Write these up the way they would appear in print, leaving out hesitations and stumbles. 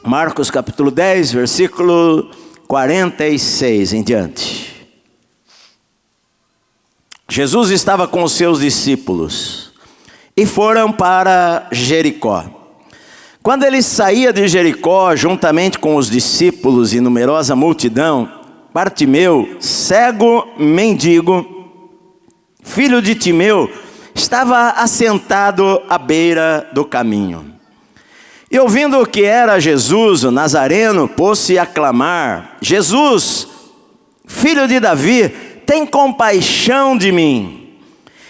Marcos capítulo 10, versículo 46 em diante. Jesus estava com os seus discípulos e foram para Jericó. Quando ele saía de Jericó, juntamente com os discípulos e numerosa multidão, Bartimeu, cego mendigo, filho de Timeu, estava assentado à beira do caminho. E ouvindo que era Jesus, o Nazareno, pôs-se a clamar: Jesus, filho de Davi, tem compaixão de mim.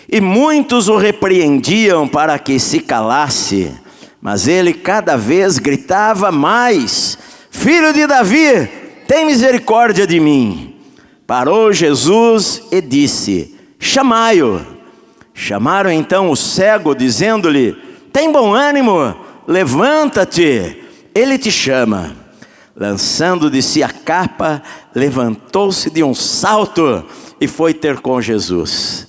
E muitos o repreendiam para que se calasse, mas ele cada vez gritava mais: Filho de Davi, tem misericórdia de mim. Parou Jesus e disse: chamai-o. Chamaram então o cego, dizendo-lhe: tem bom ânimo, levanta-te, ele te chama. Lançando de si a capa, levantou-se de um salto e foi ter com Jesus.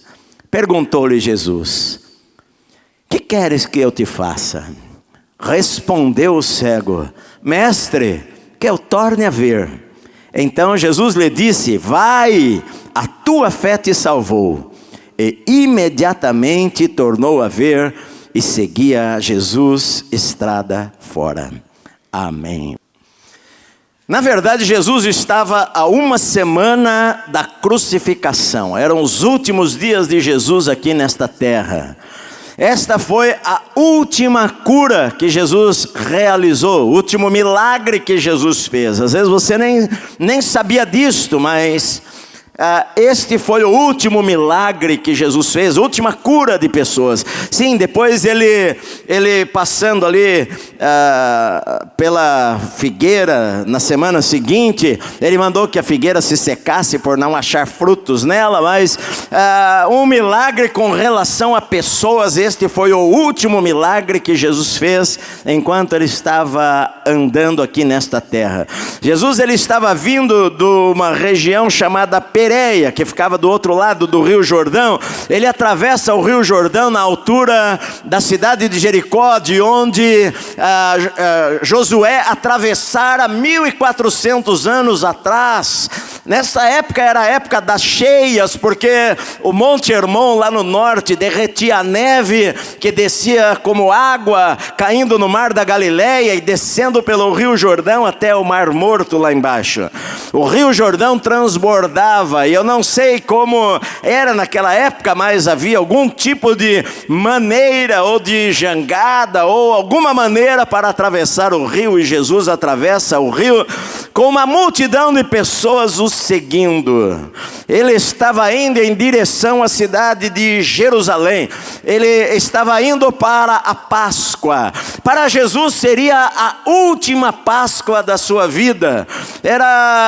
Perguntou-lhe Jesus: que queres que eu te faça? Respondeu o cego: mestre, que eu torne a ver. Então Jesus lhe disse: vai, a tua fé te salvou. E imediatamente tornou a ver e seguia Jesus estrada fora. Amém. Na verdade, Jesus estava a uma semana da crucificação. Eram os últimos dias de Jesus aqui nesta terra. Esta foi a última cura que Jesus realizou, o último milagre que Jesus fez. Às vezes você nem sabia disto, mas este foi o último milagre que Jesus fez, a última cura de pessoas. Sim, depois ele passando ali pela figueira, na semana seguinte, ele mandou que a figueira se secasse por não achar frutos nela, mas um milagre com relação a pessoas, este foi o último milagre que Jesus fez enquanto ele estava andando aqui nesta terra. Jesus, ele estava vindo de uma região chamada Pérea, que ficava do outro lado do Rio Jordão. Ele atravessa o Rio Jordão na altura da cidade de Jericó, de onde Josué atravessara 1400 anos atrás. Nessa época era a época das cheias, porque o Monte Hermon lá no norte derretia a neve que descia como água, caindo no mar da Galileia e descendo pelo Rio Jordão até o Mar Morto lá embaixo. O Rio Jordão transbordava, e eu não sei como era naquela época, mas havia algum tipo de maneira ou de jangada ou alguma maneira para atravessar o rio, e Jesus atravessa o rio com uma multidão de pessoas o seguindo. Ele estava indo em direção à cidade de Jerusalém. Ele estava indo para a Páscoa. Para Jesus seria a última Páscoa da sua vida.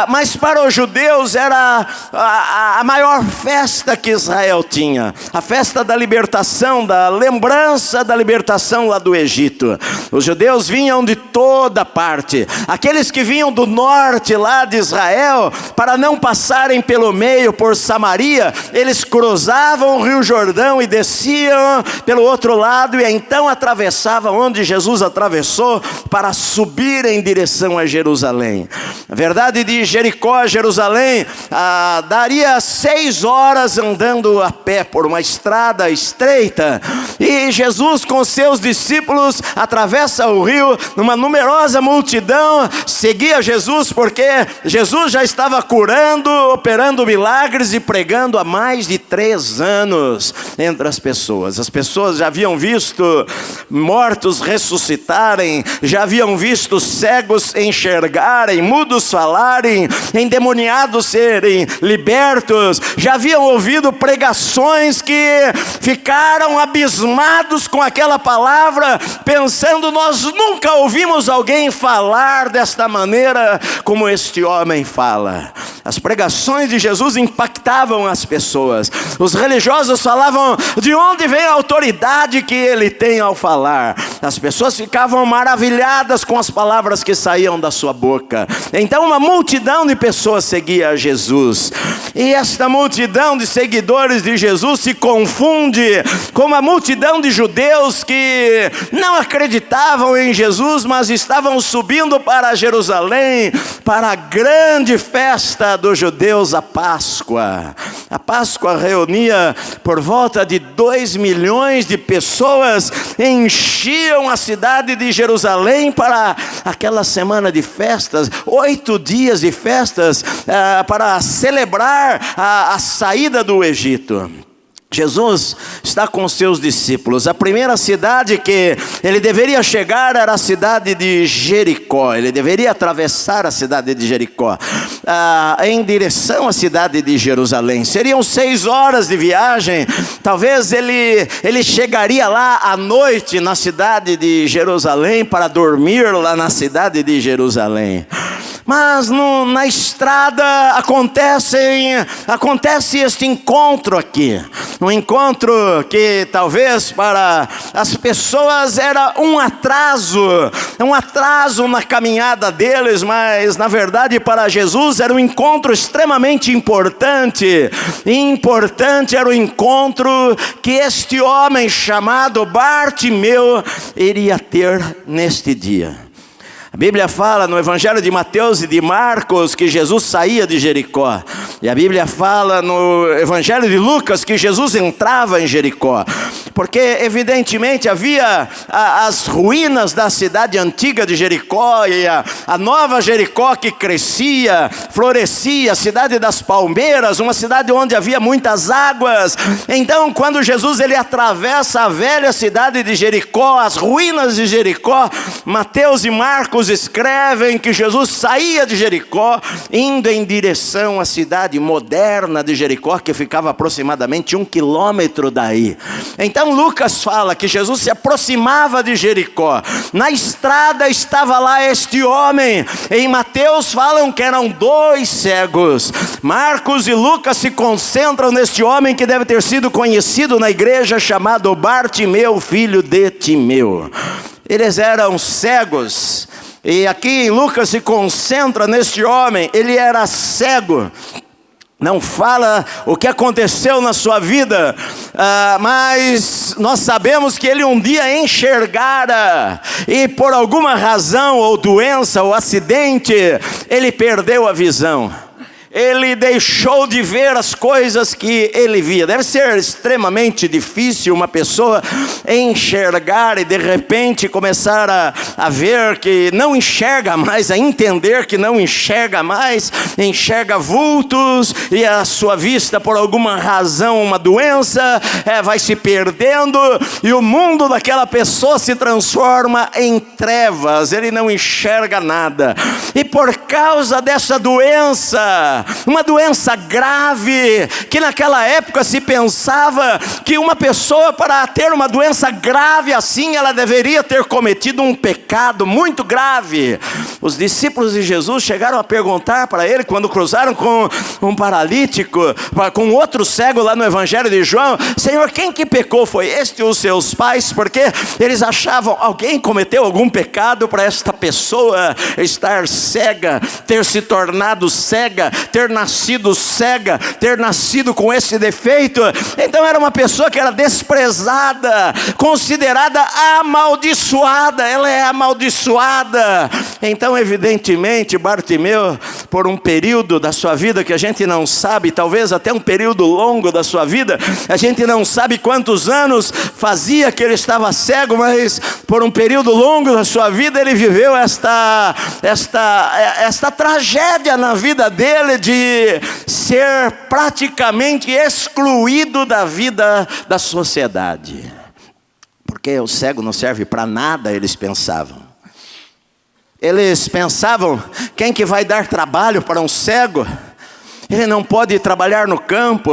Mas para os judeus era a maior festa que Israel tinha. A festa da libertação, da lembrança da libertação lá do Egito. Os judeus vinham de toda parte. Aqueles que vinham do norte lá de Israel, para não passarem pelo meio por Samaria, eles cruzavam o Rio Jordão e desciam pelo outro lado, e então atravessavam onde Jesus atravessou para subir em direção a Jerusalém. Na verdade, de Jericó a Jerusalém daria 6 horas andando a pé por uma estrada estreita, e Jesus com seus discípulos atravessa o rio. Numa numerosa multidão seguia Jesus, porque Jesus já estava curando, operando milagres e pregando há mais de 3 anos entre as pessoas. As pessoas já haviam visto mortos ressuscitarem, já haviam visto cegos enxergarem, mudos falarem, endemoniados serem libertos, já haviam ouvido pregações que ficaram abismados com aquela palavra, pensando: nós nunca ouvimos alguém falar desta maneira como este homem fala. As pregações de Jesus impactavam as pessoas. Os religiosos falavam de onde vem a autoridade que ele tem ao falar. As pessoas ficavam maravilhadas com as palavras que saíam da sua boca. Então uma multidão de pessoas seguia a Jesus. E esta multidão de seguidores de Jesus se confunde com uma multidão de judeus que não acreditavam em Jesus, mas estavam subindo para Jerusalém, para a grande festa dos judeus, a Páscoa. A Páscoa reunia por volta de 2 milhões de pessoas, enchiam a cidade de Jerusalém para aquela semana de festas, 8 dias de festas, para celebrar a saída do Egito. Jesus está com seus discípulos. A primeira cidade que ele deveria chegar era a cidade de Jericó. Ele deveria atravessar a cidade de Jericó em direção à cidade de Jerusalém. Seriam 6 horas de viagem. Talvez ele chegaria lá à noite na cidade de Jerusalém para dormir lá na cidade de Jerusalém. Mas na estrada acontece este encontro aqui. Um encontro que talvez para as pessoas era um atraso na caminhada deles, mas na verdade para Jesus era um encontro extremamente importante. E importante era o encontro que este homem chamado Bartimeu iria ter neste dia. A Bíblia fala no Evangelho de Mateus e de Marcos que Jesus saía de Jericó. E a Bíblia fala no Evangelho de Lucas que Jesus entrava em Jericó. Porque evidentemente havia as ruínas da cidade antiga de Jericó e a nova Jericó que crescia, florescia, a cidade das palmeiras, uma cidade onde havia muitas águas. Então quando Jesus ele atravessa a velha cidade de Jericó, as ruínas de Jericó, Mateus e Marcos escrevem que Jesus saía de Jericó, indo em direção à cidade moderna de Jericó, que ficava aproximadamente 1 quilômetro daí. Então Lucas fala que Jesus se aproximava de Jericó. Na estrada estava lá este homem. Em Mateus falam que eram 2 cegos. Marcos e Lucas se concentram neste homem que deve ter sido conhecido na igreja, chamado Bartimeu, filho de Timeu. Eles eram cegos. E aqui Lucas se concentra neste homem. Ele era cego. Não fala o que aconteceu na sua vida, mas nós sabemos que ele um dia enxergara e por alguma razão ou doença ou acidente ele perdeu a visão. Ele deixou de ver as coisas que ele via. Deve ser extremamente difícil uma pessoa enxergar e de repente começar a ver que não enxerga mais, a entender que não enxerga mais, enxerga vultos e a sua vista por alguma razão, uma doença, vai se perdendo e o mundo daquela pessoa se transforma em trevas, ele não enxerga nada. E por causa dessa doença, uma doença grave, que naquela época se pensava que uma pessoa para ter uma doença grave assim, ela deveria ter cometido um pecado muito grave. Os discípulos de Jesus chegaram a perguntar para ele, quando cruzaram com um paralítico, com outro cego lá no Evangelho de João: Senhor, quem que pecou? Foi este ou os seus pais? Porque eles achavam, alguém cometeu algum pecado para esta pessoa estar cega, ter se tornado cega, ter nascido cega, ter nascido com esse defeito. Então era uma pessoa que era desprezada, considerada amaldiçoada. Ela é amaldiçoada. Então evidentemente Bartimeu, por um período da sua vida que a gente não sabe, talvez até um período longo da sua vida, a gente não sabe quantos anos fazia que ele estava cego, mas por um período longo da sua vida ele viveu esta tragédia na vida dele de ser praticamente excluído da vida da sociedade. Porque o cego não serve para nada, eles pensavam. Eles pensavam, quem que vai dar trabalho para um cego? Ele não pode trabalhar no campo.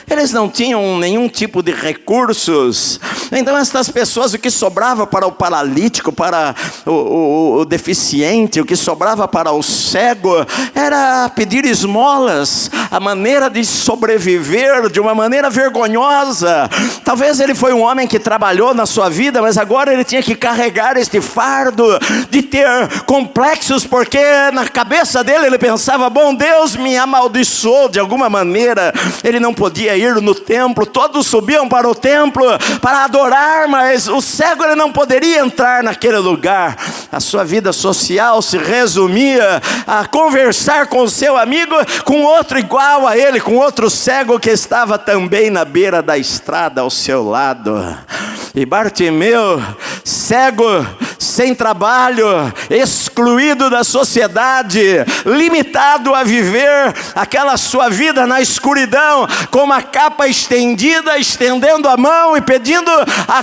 Eles não tinham nenhum tipo de recursos. Então estas pessoas, o que sobrava para o paralítico, para o deficiente, o que sobrava para o cego, era pedir esmolas, a maneira de sobreviver de uma maneira vergonhosa. Talvez ele foi um homem que trabalhou na sua vida, mas agora ele tinha que carregar este fardo de ter complexos, porque na cabeça dele ele pensava: bom, Deus me amaldiçoou de alguma maneira, ele não podia ir no templo, todos subiam para o templo para adorar, mas o cego ele não poderia entrar naquele lugar. A sua vida social se resumia a conversar com o seu amigo, com outro igual a ele, com outro cego que estava também na beira da estrada ao seu lado. E Bartimeu, cego, sem trabalho, excluído da sociedade, limitado a viver aquela sua vida na escuridão, com uma capa estendida, estendendo a mão e pedindo,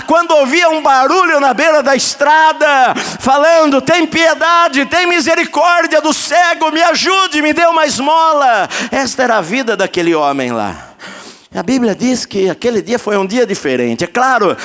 quando ouvia um barulho na beira da estrada, falando: tem piedade, tem misericórdia do cego, me ajude, me dê uma esmola. Esta era a vida daquele homem lá. A Bíblia diz que aquele dia foi um dia diferente. É claro,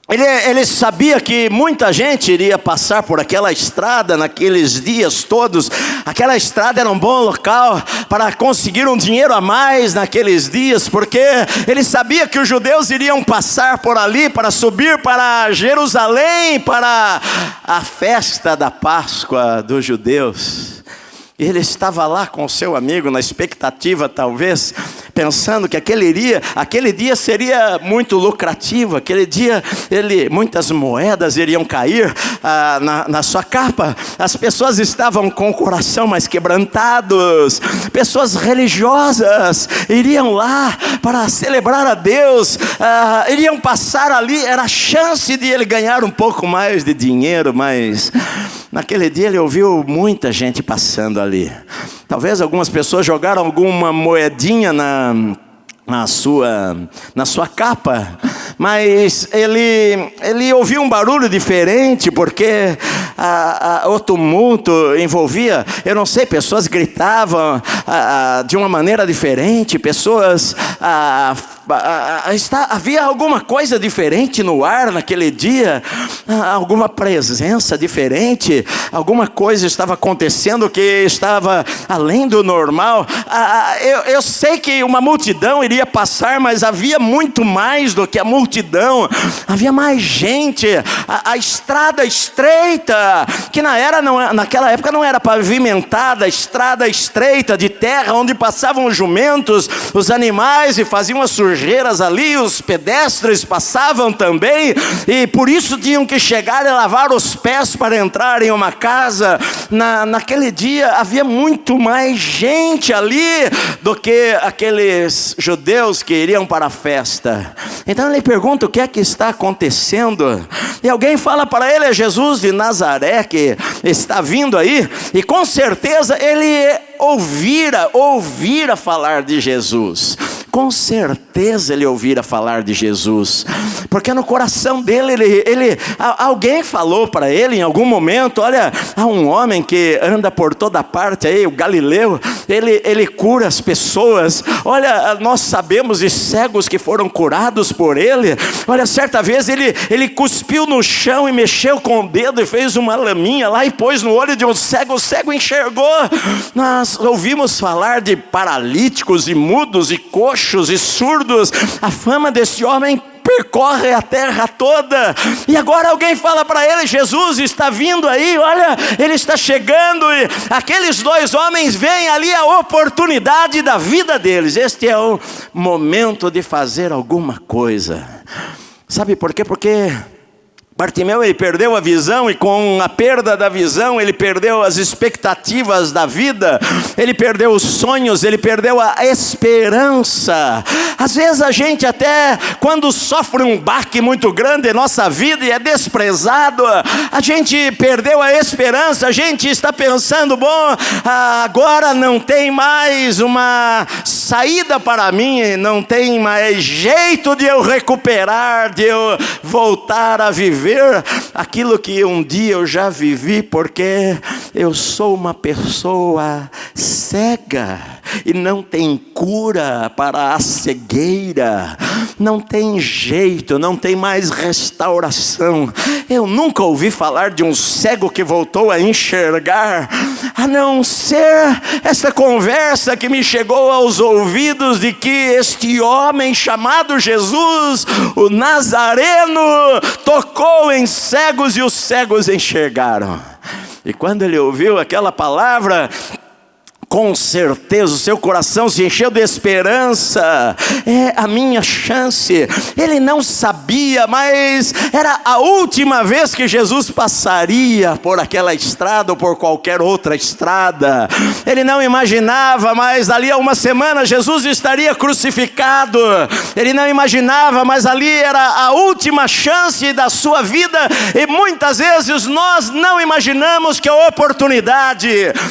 ele sabia que muita gente iria passar por aquela estrada naqueles dias todos. Aquela estrada era um bom local para conseguir um dinheiro a mais naqueles dias, porque ele sabia que os judeus iriam passar por ali para subir para Jerusalém, para a festa da Páscoa dos judeus. E ele estava lá com o seu amigo, na expectativa talvez, pensando que aquele dia seria muito lucrativo. Aquele dia muitas moedas iriam cair na sua capa. As pessoas estavam com o coração mais quebrantados. Pessoas religiosas iriam lá para celebrar a Deus, iriam passar ali. Era a chance de ele ganhar um pouco mais de dinheiro, mas naquele dia ele ouviu muita gente passando ali. Talvez algumas pessoas jogaram alguma moedinha na sua capa, mas ele ouviu um barulho diferente, porque o tumulto envolvia, eu não sei, pessoas gritavam de uma maneira diferente, pessoas havia alguma coisa diferente no ar naquele dia, alguma presença diferente, alguma coisa estava acontecendo que estava além do normal. Eu sei que uma multidão iria passar, mas havia muito mais do que a multidão, havia mais gente. A estrada estreita, que naquela época não era pavimentada, estrada estreita de terra, onde passavam os jumentos, os animais, e faziam as sujeiras ali, os pedestres passavam também, e por isso tinham que chegar e lavar os pés para entrar em uma casa. Naquele dia havia muito mais gente ali do que aqueles judeus que iriam para a festa. Então ele pergunta: o que é que está acontecendo? E alguém fala para ele: é Jesus de Nazaré que está vindo aí. E com certeza ele ouvira falar de Jesus. Com certeza ele ouvira falar de Jesus, porque no coração dele, alguém falou para ele em algum momento: olha, há um homem que anda por toda parte aí, o Galileu, ele cura as pessoas. Olha, nós sabemos de cegos que foram curados por ele. Olha, certa vez ele cuspiu no chão e mexeu com o dedo e fez uma laminha lá e pôs no olho de um cego, o cego enxergou. Nós ouvimos falar de paralíticos e mudos e coxos e surdos. A fama desse homem percorre a terra toda. E agora alguém fala para ele: Jesus está vindo aí, olha, ele está chegando. E aqueles dois homens veem ali a oportunidade da vida deles. Este é o momento de fazer alguma coisa. Sabe por quê? Porque Bartimeu, ele perdeu a visão, e com a perda da visão ele perdeu as expectativas da vida, ele perdeu os sonhos, ele perdeu a esperança. Às vezes a gente, até quando sofre um baque muito grande em nossa vida e é desprezado, a gente perdeu a esperança. A gente está pensando: bom, agora não tem mais uma saída para mim, não tem mais jeito de eu recuperar, de eu voltar a viver aquilo que um dia eu já vivi, porque eu sou uma pessoa cega e não tem cura para a cegueira, não tem jeito, não tem mais restauração. Eu nunca ouvi falar de um cego que voltou a enxergar, a não ser essa conversa que me chegou aos ouvidos de que este homem chamado Jesus, o Nazareno, tocou em cegos e os cegos enxergaram. E quando ele ouviu aquela palavra, com certeza o seu coração se encheu de esperança. É a minha chance. Ele não sabia, mas era a última vez que Jesus passaria por aquela estrada ou por qualquer outra estrada. Ele não imaginava, mas ali a uma semana Jesus estaria crucificado. Ele não imaginava, mas ali era a última chance da sua vida. E muitas vezes nós não imaginamos que a oportunidade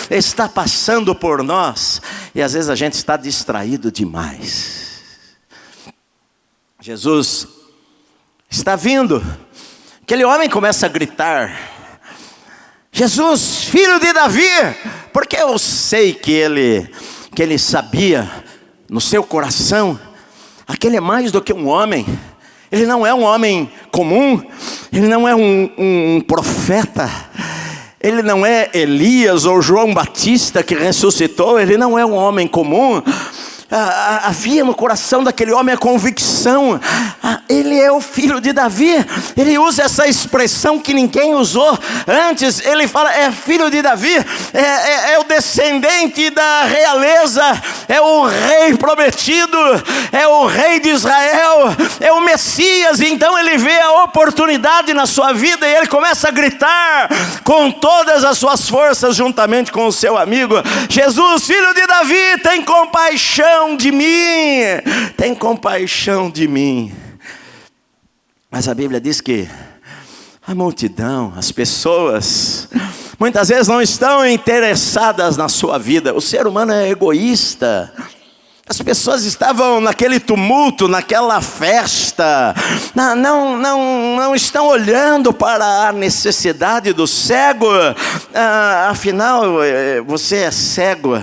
está passando por nós, e às vezes a gente está distraído demais. Jesus está vindo. Aquele homem começa a gritar: Jesus, filho de Davi, porque eu sei que ele sabia no seu coração, aquele é mais do que um homem. Ele não é um homem comum, ele não é um profeta, ele não é Elias ou João Batista que ressuscitou, ele não é um homem comum. Havia no coração daquele homem a convicção, ele é o filho de Davi. Ele usa essa expressão que ninguém usou antes. Ele fala, é filho de Davi, é o descendente da realeza, é o rei prometido, é o rei de Israel, é o Messias. Então ele vê a oportunidade na sua vida e ele começa a gritar com todas as suas forças, juntamente com o seu amigo: Jesus, filho de Davi, tem compaixão de mim, tem compaixão de mim. Mas a Bíblia diz que a multidão, as pessoas, muitas vezes não estão interessadas na sua vida. O ser humano é egoísta. As pessoas estavam naquele tumulto, naquela festa, não estão olhando para a necessidade do cego. Afinal, você é cego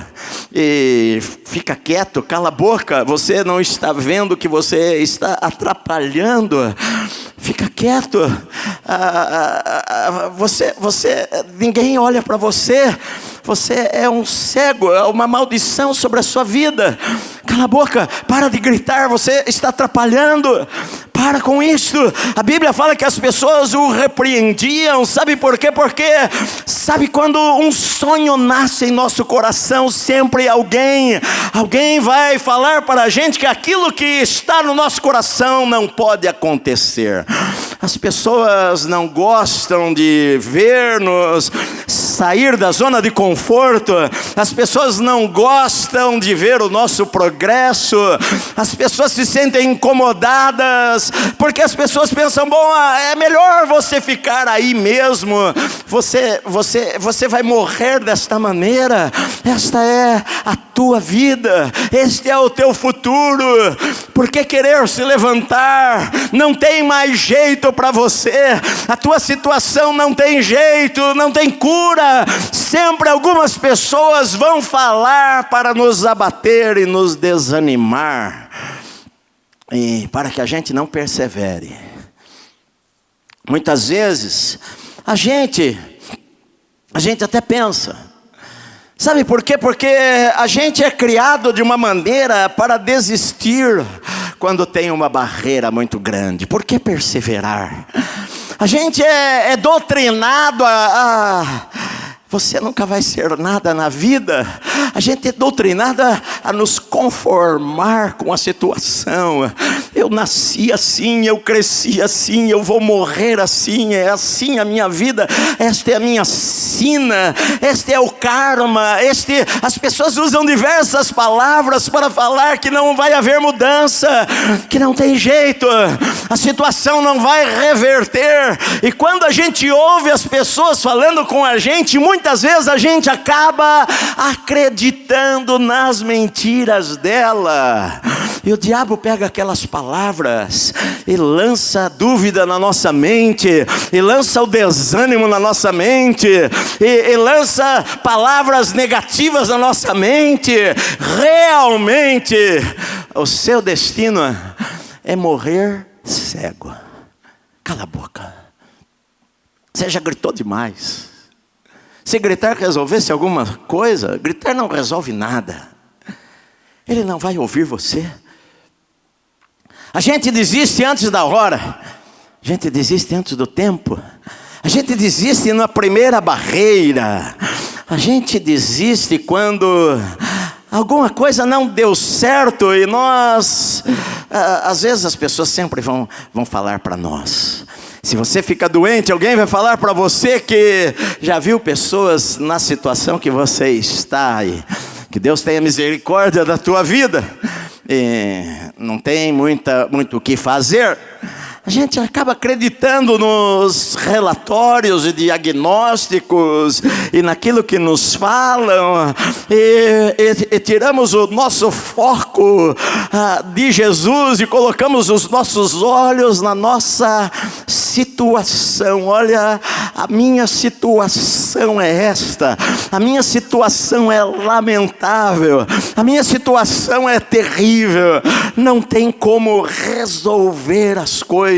e fica quieto, cala a boca. Você não está vendo que você está atrapalhando. Fica quieto. Ninguém olha para você. Você é um cego, é uma maldição sobre a sua vida. Cala a boca, para de gritar, você está atrapalhando. Para com isso. A Bíblia fala que as pessoas o repreendiam. Sabe por quê? Porque sabe quando um sonho nasce em nosso coração, sempre alguém vai falar para a gente que aquilo que está no nosso coração não pode acontecer. As pessoas não gostam de ver-nos sair da zona de conforto. As pessoas não gostam de ver o nosso progresso. As pessoas se sentem incomodadas, porque as pessoas pensam, bom, é melhor você ficar aí mesmo. Você vai morrer desta maneira. Esta é a tua vida. Este é o teu futuro. Por que querer se levantar? Não tem mais jeito para você. A tua situação não tem jeito, não tem cura. Sempre algumas pessoas vão falar para nos abater e nos desanimar, e para que a gente não persevere. Muitas vezes a gente até pensa, sabe por quê? Porque a gente é criado de uma maneira para desistir quando tem uma barreira muito grande. Por que perseverar? A gente é doutrinado você nunca vai ser nada na vida. A gente é doutrinado a nos conformar com a situação. Eu nasci assim, eu cresci assim, eu vou morrer assim, é assim a minha vida, esta é a minha sina, este é o karma, as pessoas usam diversas palavras para falar que não vai haver mudança, que não tem jeito, a situação não vai reverter. E quando a gente ouve as pessoas falando com a gente, muitas vezes a gente acaba acreditando nas mentiras dela. E o diabo pega aquelas palavras e lança dúvida na nossa mente, e lança o desânimo na nossa mente, e lança palavras negativas na nossa mente. Realmente, o seu destino é morrer cego. Cala a boca. Você já gritou demais. Se gritar resolvesse alguma coisa, gritar não resolve nada. Ele não vai ouvir você. A gente desiste antes da hora. A gente desiste antes do tempo. A gente desiste na primeira barreira. A gente desiste quando alguma coisa não deu certo e nós... Às vezes as pessoas sempre vão falar para nós. Se você fica doente, alguém vai falar para você que já viu pessoas na situação que você está e que Deus tenha misericórdia da tua vida. E não tem muito o que fazer. A gente acaba acreditando nos relatórios e diagnósticos e naquilo que nos falam e tiramos o nosso foco de Jesus e colocamos os nossos olhos na nossa situação. Olha, a minha situação é esta, a minha situação é lamentável, a minha situação é terrível, não tem como resolver as coisas.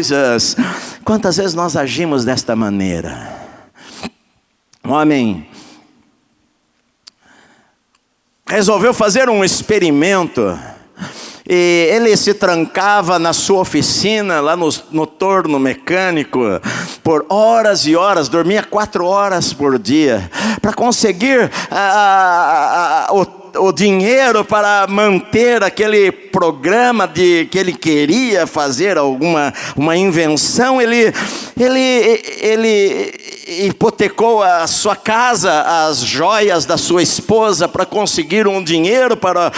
Quantas vezes nós agimos desta maneira? Um homem resolveu fazer um experimento e ele se trancava na sua oficina, lá no torno mecânico, por horas e horas, dormia 4 horas por dia, para conseguir o dinheiro para manter aquele programa que ele queria fazer, uma invenção. Ele hipotecou a sua casa, as joias da sua esposa, para conseguir um dinheiro para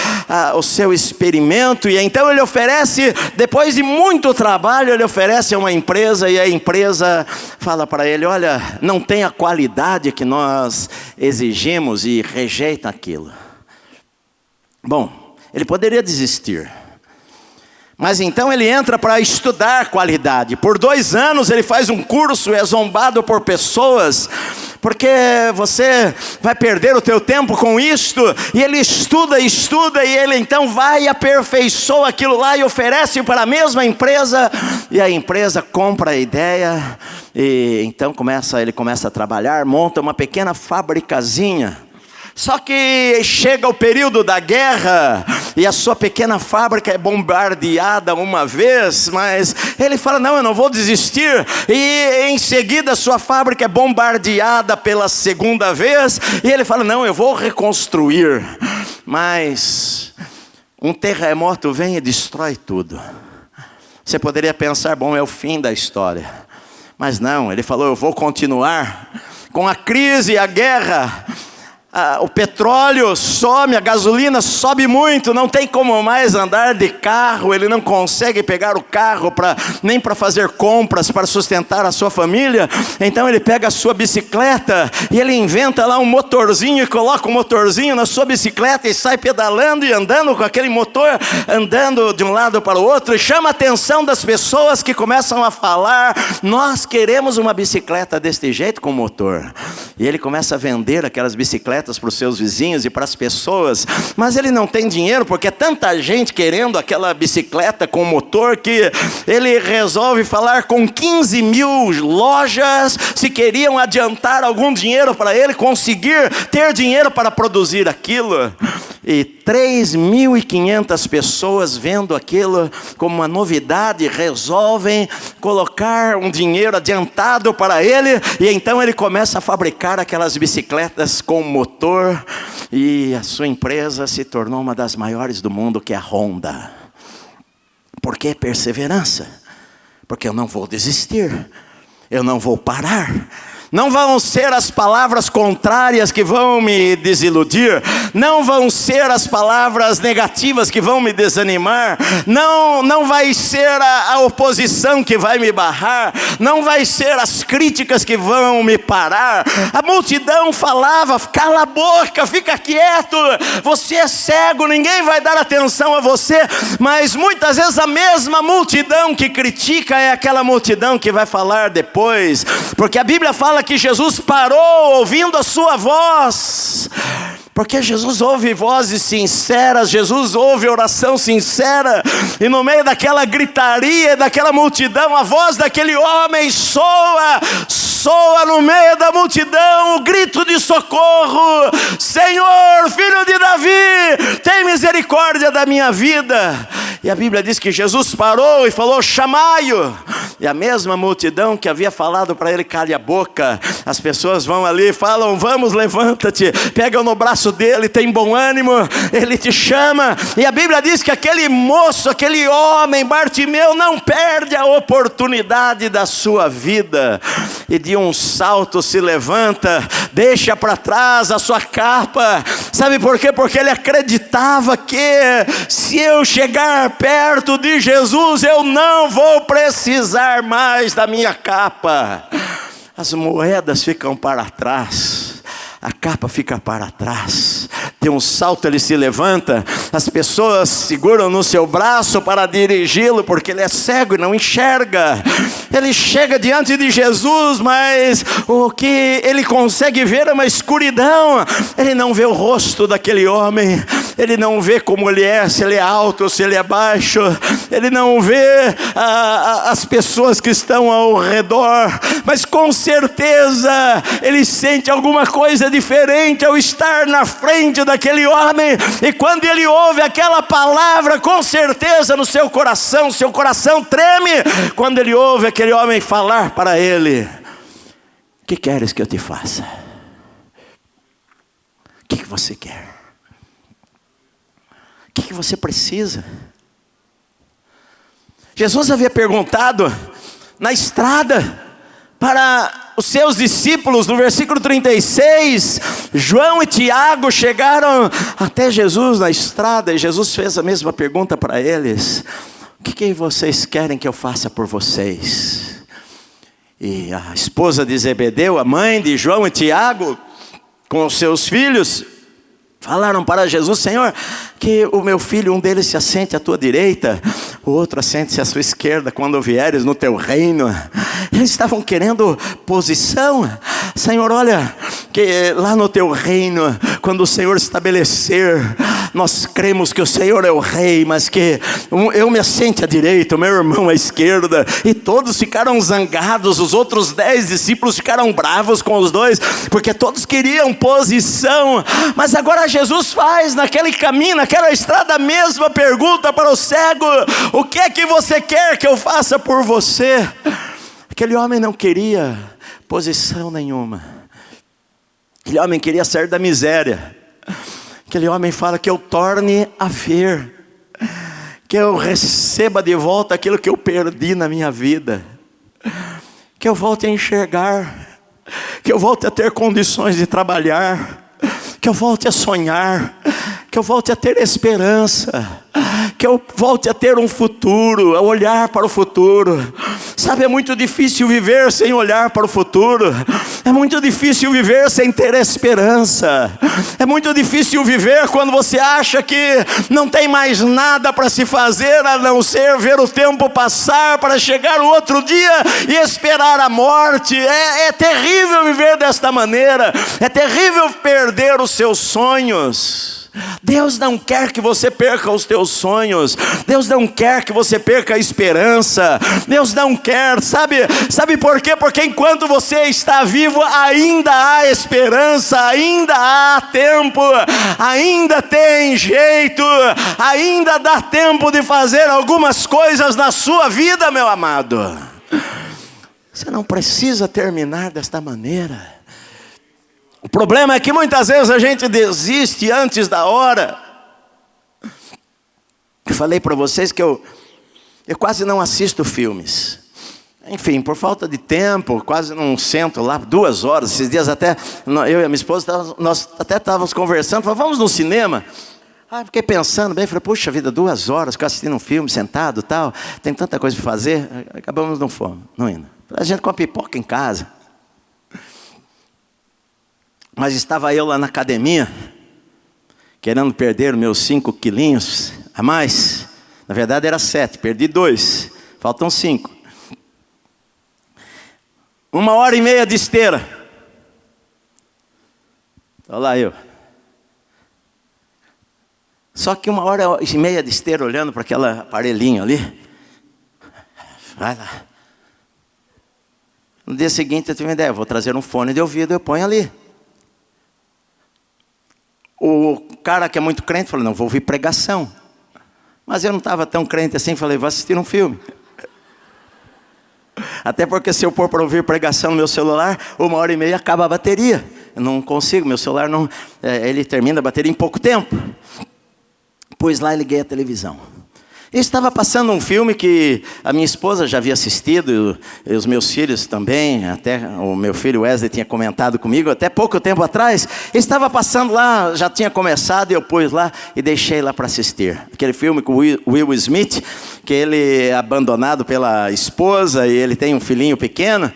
o seu experimento. E então ele oferece, depois de muito trabalho, ele oferece a uma empresa, e a empresa fala para ele: olha, não tem a qualidade que nós exigimos, e rejeita aquilo. Bom, ele poderia desistir, mas então ele entra para estudar qualidade. Por 2 anos ele faz um curso, é zombado por pessoas, porque você vai perder o teu tempo com isto. E ele estuda, e ele então vai e aperfeiçoa aquilo lá e oferece para a mesma empresa, e a empresa compra a ideia, e então ele começa a trabalhar, monta uma pequena fabricazinha. Só que chega o período da guerra e a sua pequena fábrica é bombardeada uma vez, mas ele fala: não, eu não vou desistir. E em seguida a sua fábrica é bombardeada pela segunda vez, e ele fala: não, eu vou reconstruir. Mas um terremoto vem e destrói tudo. Você poderia pensar: bom, é o fim da história. Mas não, ele falou: eu vou continuar. Com a crise, a guerra, o petróleo some, a gasolina sobe muito, não tem como mais andar de carro. Ele não consegue pegar o carro nem para fazer compras, para sustentar a sua família. Então ele pega a sua bicicleta e ele inventa lá um motorzinho e coloca o motorzinho na sua bicicleta e sai pedalando e andando com aquele motor, andando de um lado para o outro, e chama a atenção das pessoas que começam a falar: nós queremos uma bicicleta deste jeito com motor. E ele começa a vender aquelas bicicletas para os seus vizinhos e para as pessoas, mas ele não tem dinheiro, porque é tanta gente querendo aquela bicicleta com motor, que ele resolve falar com 15 mil lojas se queriam adiantar algum dinheiro para ele conseguir ter dinheiro para produzir aquilo. E 3.500 pessoas, vendo aquilo como uma novidade, resolvem colocar um dinheiro adiantado para ele, e então ele começa a fabricar aquelas bicicletas com motor, e a sua empresa se tornou uma das maiores do mundo, que é a Honda. Por que perseverança? Porque eu não vou desistir, eu não vou parar. Não vão ser as palavras contrárias que vão me desiludir. Não vão ser as palavras negativas que vão me desanimar. Não vai ser a oposição que vai me barrar. Não vai ser as críticas que vão me parar. A multidão falava: cala a boca, fica quieto. Você é cego, ninguém vai dar atenção a você. Mas muitas vezes a mesma multidão que critica é aquela multidão que vai falar depois. Porque a Bíblia fala que Jesus parou ouvindo a sua voz, porque Jesus ouve vozes sinceras, Jesus ouve oração sincera, e no meio daquela gritaria, daquela multidão, a voz daquele homem soa no meio da multidão, o grito de socorro: Senhor, filho de Davi, tem misericórdia da minha vida. E a Bíblia diz que Jesus parou e falou: chamai-o. E a mesma multidão que havia falado para ele: cale a boca, as pessoas vão ali e falam: vamos, levanta-te, pegam no braço dele, tem bom ânimo, ele te chama. E a Bíblia diz que aquele moço, aquele homem, Bartimeu, não perde a oportunidade da sua vida, e de um salto se levanta, deixa para trás a sua capa. Sabe por quê? Porque ele acreditava que se eu chegar perto de Jesus, eu não vou precisar mais da minha capa. As moedas ficam para trás, a capa fica para trás. De um salto ele se levanta, as pessoas seguram no seu braço para dirigi-lo, porque ele é cego e não enxerga. Ele chega diante de Jesus, mas o que ele consegue ver é uma escuridão. Ele não vê o rosto daquele homem, ele não vê como ele é, se ele é alto ou se ele é baixo, ele não vê as pessoas que estão ao redor, mas com certeza ele sente alguma coisa diferente ao estar na frente daquele homem. E quando ele ouve aquela palavra, com certeza no seu coração treme, quando ele ouve aquele homem falar para ele: o que queres que eu te faça? O que você quer? O que você precisa? Jesus havia perguntado na estrada para os seus discípulos, no versículo 36, João e Tiago chegaram até Jesus na estrada, e Jesus fez a mesma pergunta para eles: o que vocês querem que eu faça por vocês? E a esposa de Zebedeu, a mãe de João e Tiago, com os seus filhos, falaram para Jesus: Senhor, que o meu filho, um deles se assente à tua direita, o outro assente-se à sua esquerda, quando vieres no teu reino. Eles estavam querendo posição. Senhor, olha, que lá no teu reino, quando o Senhor estabelecer, nós cremos que o Senhor é o rei, mas que eu me assente à direita, o meu irmão à esquerda. E todos ficaram zangados, os outros 10 discípulos ficaram bravos com os dois, porque todos queriam posição. Mas agora Jesus faz naquele caminho, naquela estrada, a mesma pergunta para o cego: o que é que você quer que eu faça por você? Aquele homem não queria posição nenhuma. Aquele homem queria sair da miséria. Aquele homem fala: que eu torne a ver, que eu receba de volta aquilo que eu perdi na minha vida, que eu volte a enxergar, que eu volte a ter condições de trabalhar, que eu volte a sonhar, que eu volte a ter esperança, que eu volte a ter um futuro, a olhar para o futuro. Sabe, é muito difícil viver sem olhar para o futuro. É muito difícil viver sem ter esperança. É muito difícil viver quando você acha que não tem mais nada para se fazer, a não ser ver o tempo passar para chegar o outro dia e esperar a morte. É terrível viver desta maneira. É terrível perder os seus sonhos. Deus não quer que você perca os teus sonhos. Deus não quer que você perca a esperança. Deus não quer, sabe por quê? Porque enquanto você está vivo, ainda há esperança, ainda há tempo, ainda tem jeito, ainda dá tempo de fazer algumas coisas na sua vida, meu amado. Você não precisa terminar desta maneira. O problema é que muitas vezes a gente desiste antes da hora. Eu falei para vocês que eu quase não assisto filmes. Enfim, por falta de tempo, quase não sento lá 2 horas. Esses dias até, eu e a minha esposa, nós até estávamos conversando, falamos, vamos no cinema? Fiquei pensando bem, falei, puxa vida, 2 horas, ficar assistindo um filme, sentado e tal, tem tanta coisa para fazer, acabamos não fomos, não indo. A gente com a pipoca em casa. Mas estava eu lá na academia, querendo perder meus 5 quilinhos a mais. Na verdade era 7, perdi 2, faltam 5. 1h30 de esteira. Olha lá eu. Só que 1h30 de esteira olhando para aquele aparelhinho ali. Vai lá. No dia seguinte eu tive uma ideia, vou trazer um fone de ouvido e eu ponho ali. O cara que é muito crente falou, não, vou ouvir pregação. Mas eu não estava tão crente assim, falei, vou assistir um filme. Até porque se eu pôr para ouvir pregação no meu celular, 1h30 acaba a bateria. Eu não consigo, meu celular não, ele termina a bateria em pouco tempo. Pus lá e liguei a televisão. E estava passando um filme que a minha esposa já havia assistido, e os meus filhos também, até o meu filho Wesley tinha comentado comigo, até pouco tempo atrás, estava passando lá, já tinha começado, e eu pus lá e deixei lá para assistir. Aquele filme com o Will Smith, que ele é abandonado pela esposa, e ele tem um filhinho pequeno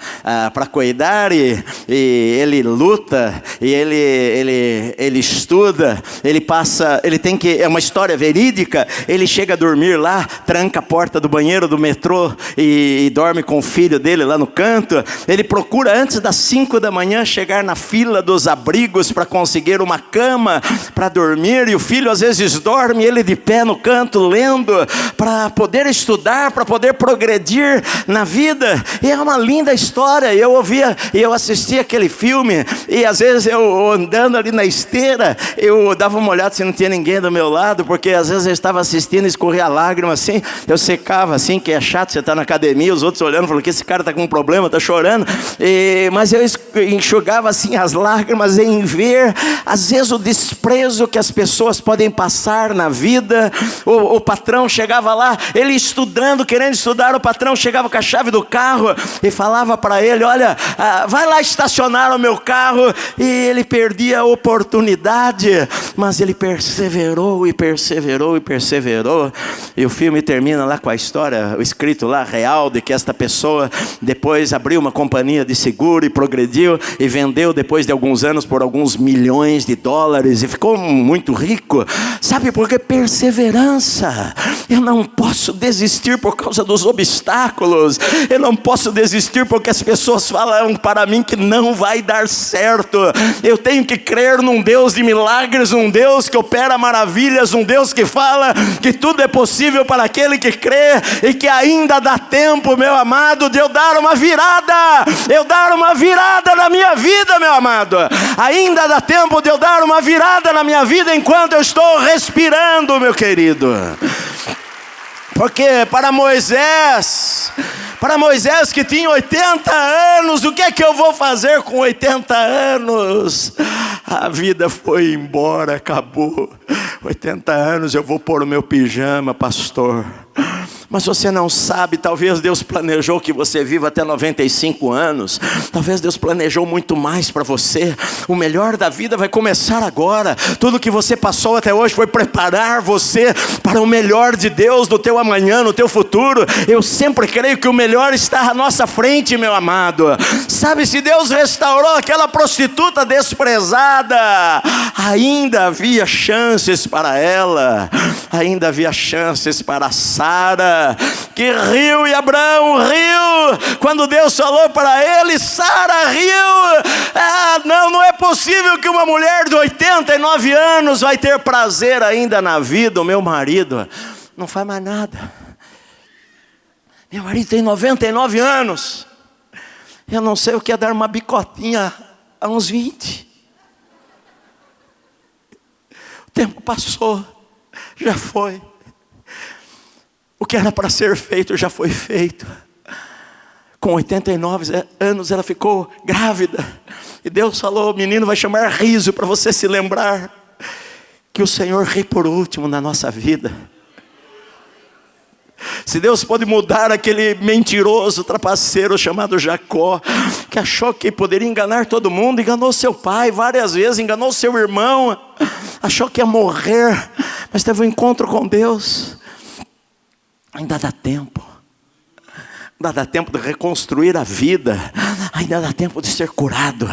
para cuidar, e ele luta, e ele estuda, ele tem que, é uma história verídica, ele chega a dormir lá, tranca a porta do banheiro do metrô e dorme com o filho dele lá no canto. Ele procura antes das 5 da manhã chegar na fila dos abrigos para conseguir uma cama para dormir, e o filho às vezes dorme, ele de pé no canto lendo, para poder estudar, para poder progredir na vida. E é uma linda história. Eu ouvia e eu assistia aquele filme, e às vezes eu andando ali na esteira, eu dava uma olhada se não tinha ninguém do meu lado, porque às vezes eu estava assistindo e escorria a lágrima assim, eu secava assim, que é chato, você está na academia, os outros olhando, falando que esse cara está com um problema, está chorando, mas eu enxugava assim as lágrimas em ver, às vezes, o desprezo que as pessoas podem passar na vida. O patrão chegava lá, ele estudando, querendo estudar, o patrão chegava com a chave do carro e falava para ele, olha, vai lá estacionar o meu carro, e ele perdia a oportunidade, mas ele perseverou e perseverou e perseverou. E o filme termina lá com a história, o escrito lá real, de que esta pessoa depois abriu uma companhia de seguro e progrediu e vendeu depois de alguns anos por alguns milhões de dólares e ficou muito rico. Sabe por quê? Perseverança. Eu não posso desistir por causa dos obstáculos. Eu não posso desistir porque as pessoas falam para mim que não vai dar certo. Eu tenho que crer num Deus de milagres, um Deus que opera maravilhas, um Deus que fala que tudo é possível para aquele que crê, e que ainda dá tempo, meu amado, de eu dar uma virada. Eu dar uma virada na minha vida, meu amado. Ainda dá tempo de eu dar uma virada na minha vida enquanto eu estou respirando, meu querido. Porque para Moisés que tinha 80 anos, o que é que eu vou fazer com 80 anos? A vida foi embora, acabou. 80 anos eu vou pôr o meu pijama, pastor. Mas você não sabe, talvez Deus planejou que você viva até 95 anos. Talvez Deus planejou muito mais para você. O melhor da vida vai começar agora. Tudo que você passou até hoje foi preparar você para o melhor de Deus, no teu amanhã, no teu futuro. Eu sempre creio que o melhor está à nossa frente, meu amado. Sabe, se Deus restaurou aquela prostituta desprezada, ainda havia chances para ela. Ainda havia chances para Sara, que riu, e Abraão riu quando Deus falou para ele. Sara riu. Não é possível que uma mulher de 89 anos vai ter prazer ainda na vida. O meu marido não faz mais nada. Meu marido tem 99 anos. Eu não sei o que é dar uma bicotinha a uns 20. O tempo passou, já foi. O que era para ser feito já foi feito. Com 89 anos ela ficou grávida. E Deus falou, o menino vai chamar Riso, para você se lembrar que o Senhor ri por último na nossa vida. Se Deus pode mudar aquele mentiroso, trapaceiro chamado Jacó, que achou que poderia enganar todo mundo, enganou seu pai várias vezes, enganou seu irmão, achou que ia morrer, mas teve um encontro com Deus. Ainda dá tempo. Ainda dá tempo de reconstruir a vida. Ainda dá tempo de ser curado.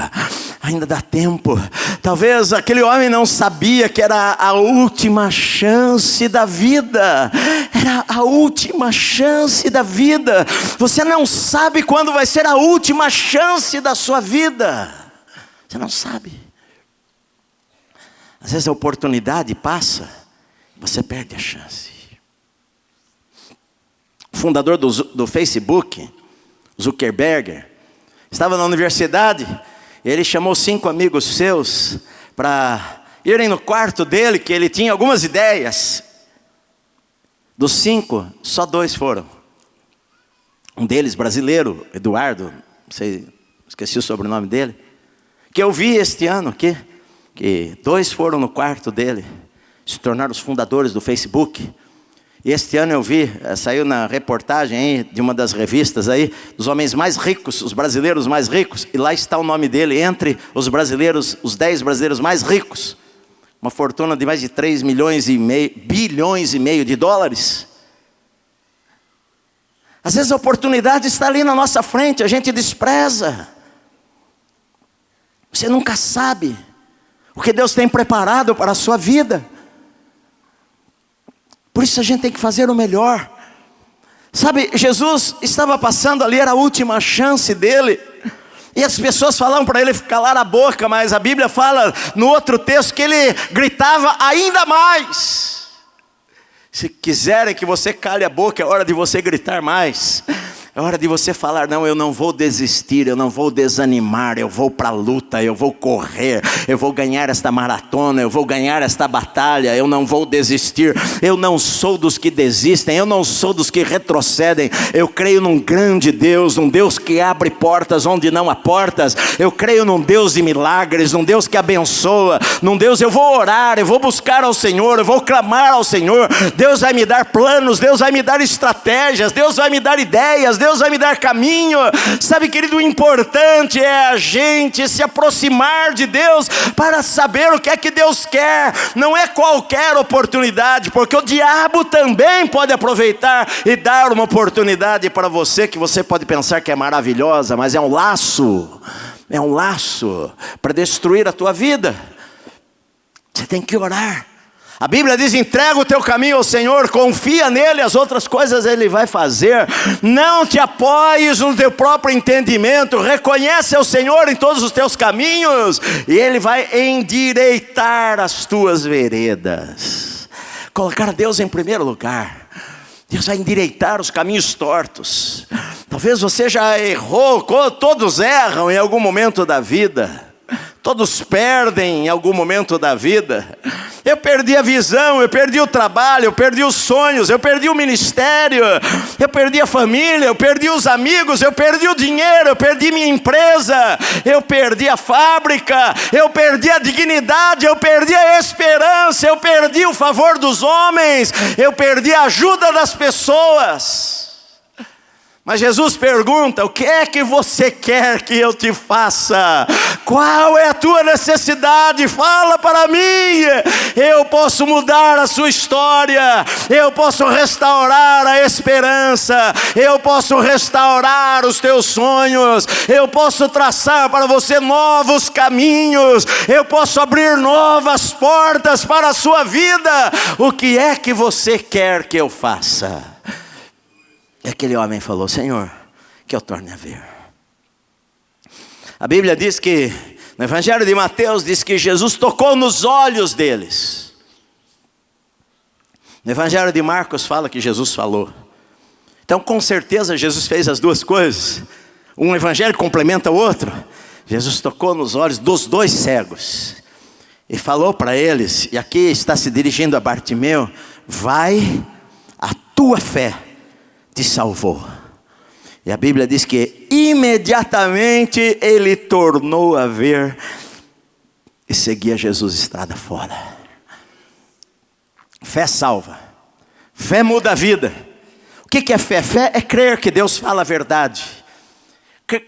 Ainda dá tempo. Talvez aquele homem não sabia que era a última chance da vida. Era a última chance da vida. Você não sabe quando vai ser a última chance da sua vida. Você não sabe. Às vezes a oportunidade passa, você perde a chance. O fundador do Facebook, Zuckerberg, estava na universidade. Ele chamou 5 amigos seus para irem no quarto dele, que ele tinha algumas ideias. Dos 5, só 2 foram. Um deles, brasileiro, Eduardo, não sei, esqueci o sobrenome dele, que eu vi este ano aqui, que 2 foram no quarto dele, se tornaram os fundadores do Facebook. E este ano eu vi, saiu na reportagem aí, de uma das revistas aí, dos homens mais ricos, os brasileiros mais ricos, e lá está o nome dele, entre os brasileiros, os 10 brasileiros mais ricos, uma fortuna de mais de 3 bilhões e meio de dólares. Às vezes a oportunidade está ali na nossa frente, a gente despreza. Você nunca sabe o que Deus tem preparado para a sua vida. Por isso a gente tem que fazer o melhor. Sabe, Jesus estava passando ali, era a última chance dele. E as pessoas falavam para ele calar a boca, mas a Bíblia fala no outro texto que ele gritava ainda mais. Se quiserem que você cale a boca, é hora de você gritar mais. É hora de você falar, não, eu não vou desistir, eu não vou desanimar, eu vou para a luta, eu vou correr, eu vou ganhar esta maratona, eu vou ganhar esta batalha, eu não vou desistir. Eu não sou dos que desistem, eu não sou dos que retrocedem. Eu creio num grande Deus, num Deus que abre portas onde não há portas. Eu creio num Deus de milagres, num Deus que abençoa, num Deus, eu vou orar, eu vou buscar ao Senhor, eu vou clamar ao Senhor. Deus vai me dar planos, Deus vai me dar estratégias, Deus vai me dar ideias, Deus vai me dar caminho. Sabe, querido, o importante é a gente se aproximar de Deus para saber o que é que Deus quer. Não é qualquer oportunidade, porque o diabo também pode aproveitar e dar uma oportunidade para você que você pode pensar que é maravilhosa, mas é um laço para destruir a tua vida. Você tem que orar. A Bíblia diz, entrega o teu caminho ao Senhor, confia nele, as outras coisas ele vai fazer. Não te apoies no teu próprio entendimento, reconhece ao Senhor em todos os teus caminhos, e ele vai endireitar as tuas veredas. Colocar Deus em primeiro lugar. Deus vai endireitar os caminhos tortos. Talvez você já errou, todos erram em algum momento da vida. Todos perdem em algum momento da vida. Eu perdi a visão, eu perdi o trabalho, eu perdi os sonhos, eu perdi o ministério, eu perdi a família, eu perdi os amigos, eu perdi o dinheiro, eu perdi minha empresa, eu perdi a fábrica, eu perdi a dignidade, eu perdi a esperança, eu perdi o favor dos homens, eu perdi a ajuda das pessoas. Mas Jesus pergunta, o que é que você quer que eu te faça? Qual é a tua necessidade? Fala para mim. Eu posso mudar a sua história. Eu posso restaurar a esperança. Eu posso restaurar os teus sonhos. Eu posso traçar para você novos caminhos. Eu posso abrir novas portas para a sua vida. O que é que você quer que eu faça? E aquele homem falou, Senhor, que eu torne a ver. A Bíblia diz que, no Evangelho de Mateus, diz que Jesus tocou nos olhos deles. No Evangelho de Marcos fala que Jesus falou. Então, com certeza, Jesus fez as duas coisas. Um evangelho complementa o outro. Jesus tocou nos olhos dos 2 cegos e falou para eles, e aqui está se dirigindo a Bartimeu, vai, a tua fé te salvou. E a Bíblia diz que imediatamente ele tornou a ver e seguia Jesus estrada fora. Fé salva, fé muda a vida. que é fé? Fé é crer que Deus fala a verdade.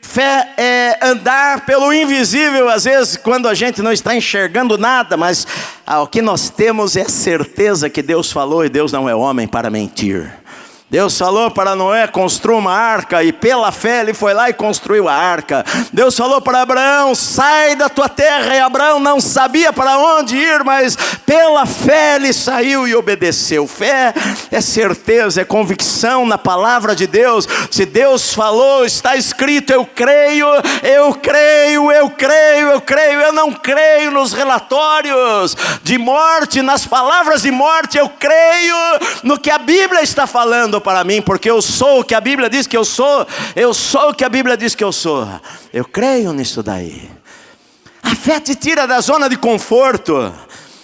Fé é andar pelo invisível, às vezes quando a gente não está enxergando nada, mas o que nós temos é a certeza que Deus falou, e Deus não é homem para mentir. Deus falou para Noé: construa uma arca, e pela fé ele foi lá e construiu a arca. Deus falou para Abraão: sai da tua terra, e Abraão não sabia para onde ir, mas pela fé ele saiu e obedeceu. Fé é certeza, é convicção na palavra de Deus. Se Deus falou, está escrito, eu creio, eu creio, eu creio, eu creio. Eu não creio nos relatórios de morte, nas palavras de morte. Eu creio no que a Bíblia está falando para mim, porque eu sou o que a Bíblia diz que eu sou. Eu sou o que a Bíblia diz que eu sou. Eu creio nisso daí. A fé te tira da zona de conforto.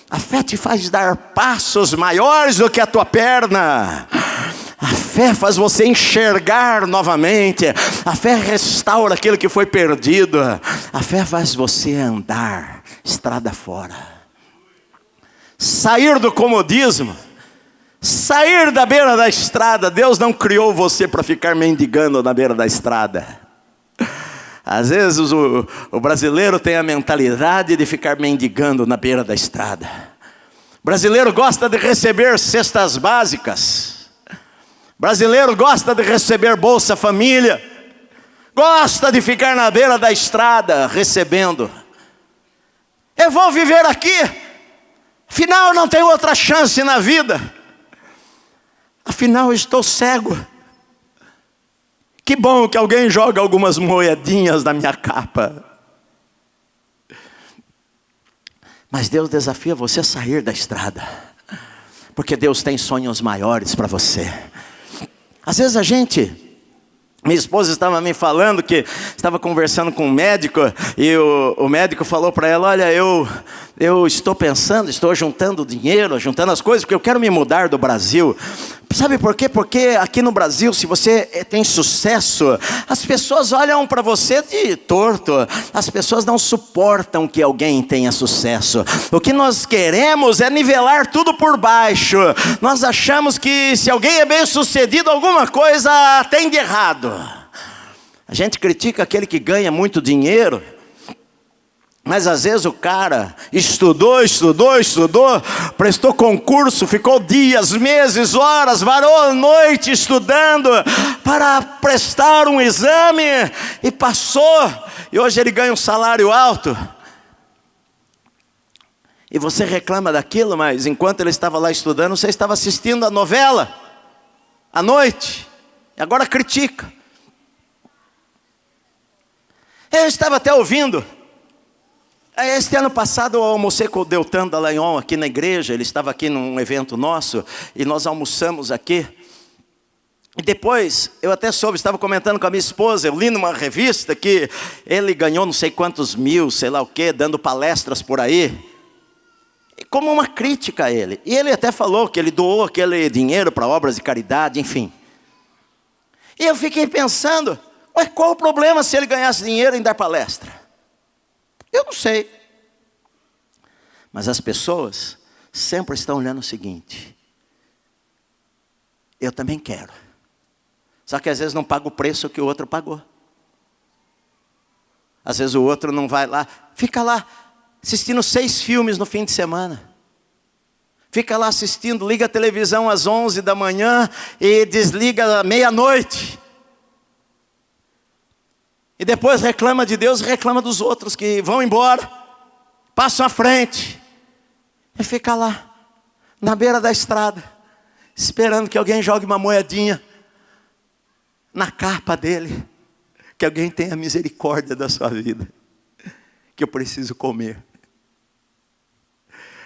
A fé te faz dar passos maiores do que a tua perna. A fé faz você enxergar novamente. A fé restaura aquilo que foi perdido. A fé faz você andar estrada fora, sair do comodismo, sair da beira da estrada. Deus não criou você para ficar mendigando na beira da estrada. Às vezes o brasileiro tem a mentalidade de ficar mendigando na beira da estrada. O brasileiro gosta de receber cestas básicas. O brasileiro gosta de receber Bolsa Família. Gosta de ficar na beira da estrada recebendo. Eu vou viver aqui, afinal eu não tenho outra chance na vida. Afinal eu estou cego. Que bom que alguém joga algumas moedinhas na minha capa. Mas Deus desafia você a sair da estrada, porque Deus tem sonhos maiores para você. Às vezes minha esposa estava me falando que estava conversando com um médico, e o médico falou para ela: olha, eu estou pensando, estou juntando dinheiro, juntando as coisas, porque eu quero me mudar do Brasil. Sabe por quê? Porque aqui no Brasil, se você tem sucesso, as pessoas olham para você de torto. As pessoas não suportam que alguém tenha sucesso. O que nós queremos é nivelar tudo por baixo. Nós achamos que se alguém é bem sucedido, alguma coisa tem de errado. A gente critica aquele que ganha muito dinheiro, mas às vezes o cara estudou, prestou concurso, ficou dias, meses, horas, varou a noite estudando para prestar um exame e passou, e hoje ele ganha um salário alto. E você reclama daquilo, mas enquanto ele estava lá estudando, você estava assistindo a novela à noite, e agora critica. Eu estava até ouvindo. Este ano passado eu almocei com o Deltan Dallagnol aqui na igreja. Ele estava aqui num evento nosso, e nós almoçamos aqui. E depois, eu até soube, estava comentando com a minha esposa, eu li numa revista que ele ganhou não sei quantos mil, sei lá o quê, dando palestras por aí, como uma crítica a ele. E ele até falou que ele doou aquele dinheiro para obras de caridade, enfim. E eu fiquei pensando, qual o problema se ele ganhasse dinheiro em dar palestra? Eu não sei. Mas as pessoas sempre estão olhando o seguinte: eu também quero. Só que às vezes não paga o preço que o outro pagou. Às vezes o outro não vai lá, fica lá assistindo 6 filmes no fim de semana. Fica lá assistindo, liga a televisão às 11 da manhã e desliga à meia-noite. E depois reclama de Deus, reclama dos outros que vão embora, passam à frente. E fica lá, na beira da estrada, esperando que alguém jogue uma moedinha na capa dele. Que alguém tenha misericórdia da sua vida, que eu preciso comer.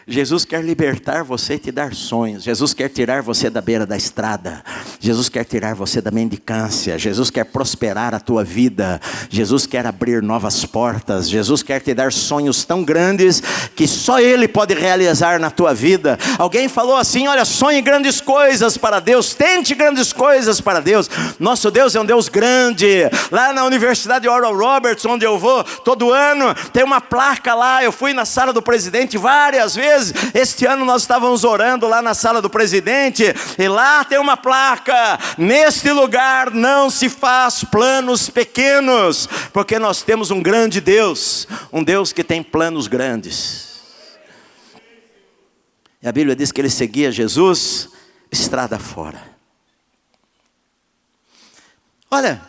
Jesus quer libertar você e te dar sonhos. Jesus quer tirar você da beira da estrada. Jesus quer tirar você da mendicância. Jesus quer prosperar a tua vida. Jesus quer abrir novas portas. Jesus quer te dar sonhos tão grandes que só Ele pode realizar na tua vida. Alguém falou assim: olha, sonhe grandes coisas para Deus, tente grandes coisas para Deus. Nosso Deus é um Deus grande. Lá na Universidade Oral Roberts, onde eu vou todo ano, tem uma placa lá. Eu fui na sala do presidente várias vezes. vezes. Este ano nós estávamos orando lá na sala do presidente, e lá tem uma placa: neste lugar não se faz planos pequenos, porque nós temos um grande Deus, um Deus que tem planos grandes. E a Bíblia diz que ele seguia Jesus estrada fora. Olha,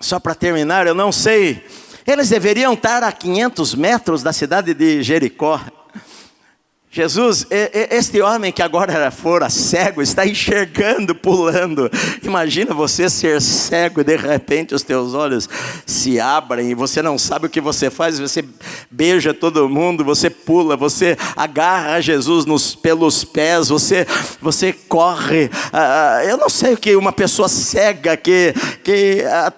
só para terminar, eu não sei, eles deveriam estar a 500 metros da cidade de Jericó. Jesus, este homem que agora fora cego, está enxergando, pulando. Imagina você ser cego e de repente os teus olhos se abrem e você não sabe o que você faz. Você beija todo mundo, você pula, você agarra Jesus pelos pés, você corre. Eu não sei o que uma pessoa cega que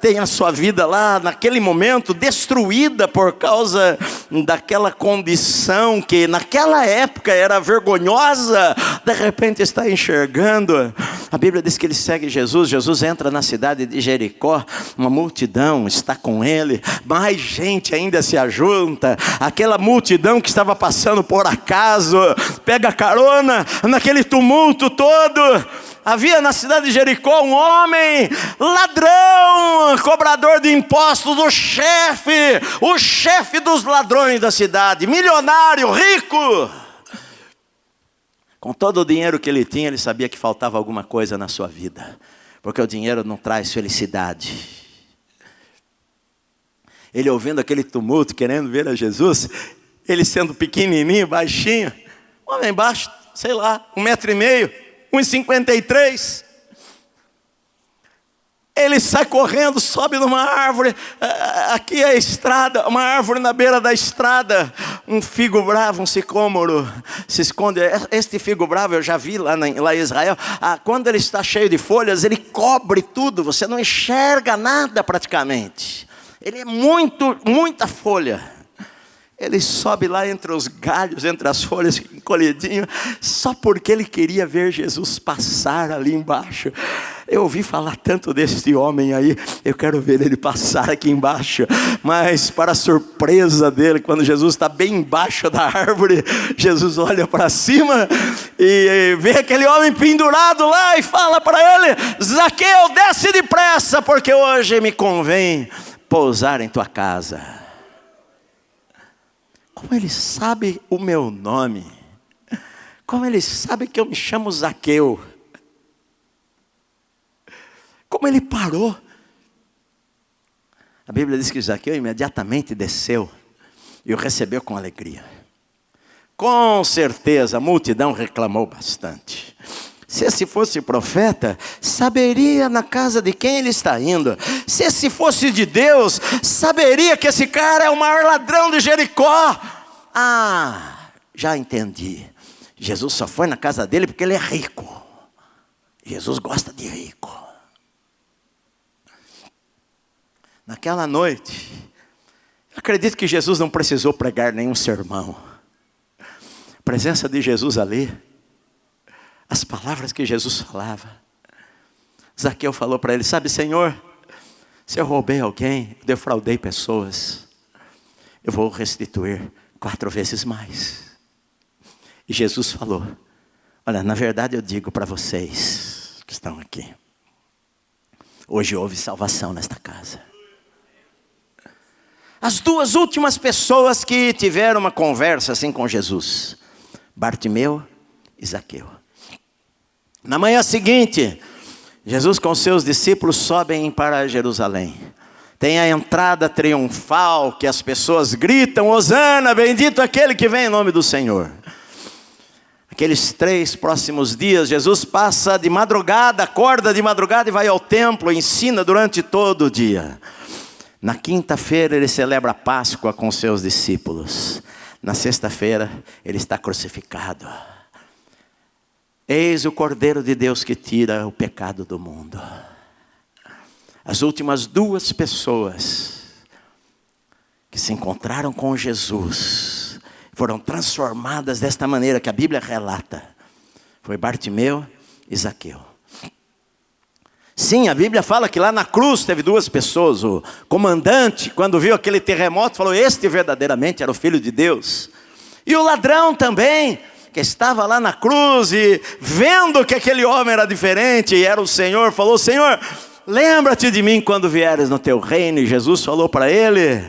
tem a sua vida lá naquele momento destruída por causa daquela condição que naquela época era vergonhosa, de repente está enxergando. A Bíblia diz que ele segue Jesus. Jesus entra na cidade de Jericó, uma multidão está com ele, mais gente ainda se ajunta. Aquela multidão que estava passando por acaso pega carona naquele tumulto todo. Havia na cidade de Jericó um homem ladrão, cobrador de impostos, o chefe dos ladrões da cidade, milionário, rico. Com todo o dinheiro que ele tinha, ele sabia que faltava alguma coisa na sua vida, porque o dinheiro não traz felicidade. Ele ouvindo aquele tumulto, querendo ver a Jesus, ele sendo pequenininho, baixinho, homem baixo, sei lá, 1,5 metro, 1,53 m. Ele sai correndo, sobe numa árvore, aqui é a estrada, uma árvore na beira da estrada, um figo bravo, um sicômoro, se esconde. Este figo bravo eu já vi lá em Israel, quando ele está cheio de folhas, ele cobre tudo, você não enxerga nada praticamente. Ele é muita folha. Ele sobe lá entre os galhos, entre as folhas, encolhidinho, só porque ele queria ver Jesus passar ali embaixo. Eu ouvi falar tanto desse homem aí, eu quero ver ele passar aqui embaixo. Mas para a surpresa dele, quando Jesus está bem embaixo da árvore, Jesus olha para cima e vê aquele homem pendurado lá e fala para ele: Zaqueu, desce depressa, porque hoje me convém pousar em tua casa. Como ele sabe o meu nome, como ele sabe que eu me chamo Zaqueu, como ele parou. A Bíblia diz que Zaqueu imediatamente desceu e o recebeu com alegria. Com certeza a multidão reclamou bastante. Se esse fosse profeta, saberia na casa de quem ele está indo. Se esse fosse de Deus, saberia que esse cara é o maior ladrão de Jericó. Já entendi. Jesus só foi na casa dele porque ele é rico. Jesus gosta de rico. Naquela noite, eu acredito que Jesus não precisou pregar nenhum sermão. A presença de Jesus ali, as palavras que Jesus falava. Zaqueu falou para ele: sabe, Senhor, se eu roubei alguém, defraudei pessoas, eu vou restituir 4 vezes mais. E Jesus falou: olha, na verdade eu digo para vocês que estão aqui, hoje houve salvação nesta casa. As 2 últimas pessoas que tiveram uma conversa assim com Jesus, Bartimeu e Zaqueu. Na manhã seguinte, Jesus com seus discípulos sobem para Jerusalém. Tem a entrada triunfal que as pessoas gritam: Hosana, bendito aquele que vem em nome do Senhor. Aqueles 3 próximos dias, Jesus passa de madrugada, acorda de madrugada e vai ao templo, ensina durante todo o dia. Na quinta-feira ele celebra a Páscoa com seus discípulos. Na sexta-feira ele está crucificado. Eis o Cordeiro de Deus que tira o pecado do mundo. As últimas 2 pessoas que se encontraram com Jesus foram transformadas desta maneira que a Bíblia relata. Foi Bartimeu e Zaqueu. Sim, a Bíblia fala que lá na cruz teve 2 pessoas. O comandante, quando viu aquele terremoto, falou: este verdadeiramente era o Filho de Deus. E o ladrão também, que estava lá na cruz e vendo que aquele homem era diferente e era o Senhor, falou: Senhor, lembra-te de mim quando vieres no teu reino. E Jesus falou para ele: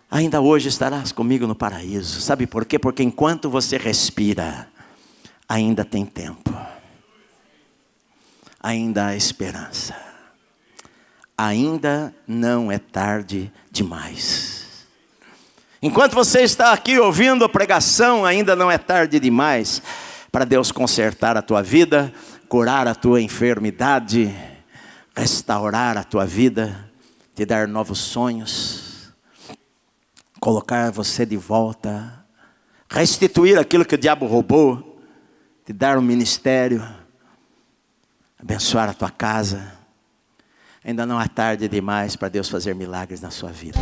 ainda hoje estarás comigo no paraíso. Sabe por quê? Porque enquanto você respira, ainda tem tempo, ainda há esperança, ainda não é tarde demais. Enquanto você está aqui ouvindo a pregação, ainda não é tarde demais para Deus consertar a tua vida, curar a tua enfermidade, restaurar a tua vida, te dar novos sonhos, colocar você de volta, restituir aquilo que o diabo roubou, te dar um ministério, abençoar a tua casa. Ainda não é tarde demais para Deus fazer milagres na sua vida.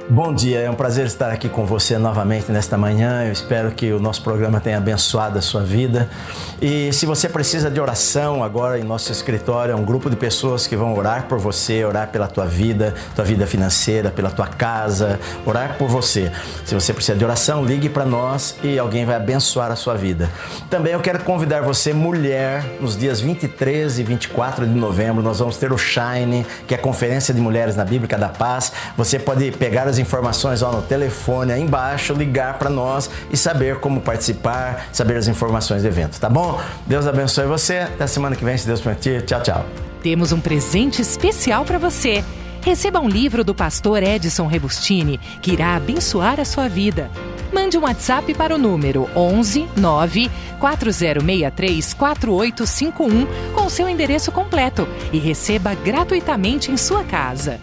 Bom dia, é um prazer estar aqui com você novamente nesta manhã. Eu espero que o nosso programa tenha abençoado a sua vida. E se você precisa de oração, agora em nosso escritório é um grupo de pessoas que vão orar por você, orar pela tua vida financeira, pela tua casa, orar por você. Se você precisa de oração, ligue para nós e alguém vai abençoar a sua vida. Também eu quero convidar você, mulher, nos dias 23 e 24 de novembro, nós vamos ter o Shine, que é a Conferência de Mulheres na Bíblica da Paz. Você pode pegar as informações no telefone aí embaixo, ligar para nós e saber como participar, saber as informações do evento, tá bom? Deus abençoe você. Até semana que vem, se Deus permitir. Tchau, tchau. Temos um presente especial para você. Receba um livro do pastor Edson Rebustini, que irá abençoar a sua vida. Mande um WhatsApp para o número 11 9 4063 4851 com seu endereço completo e receba gratuitamente em sua casa.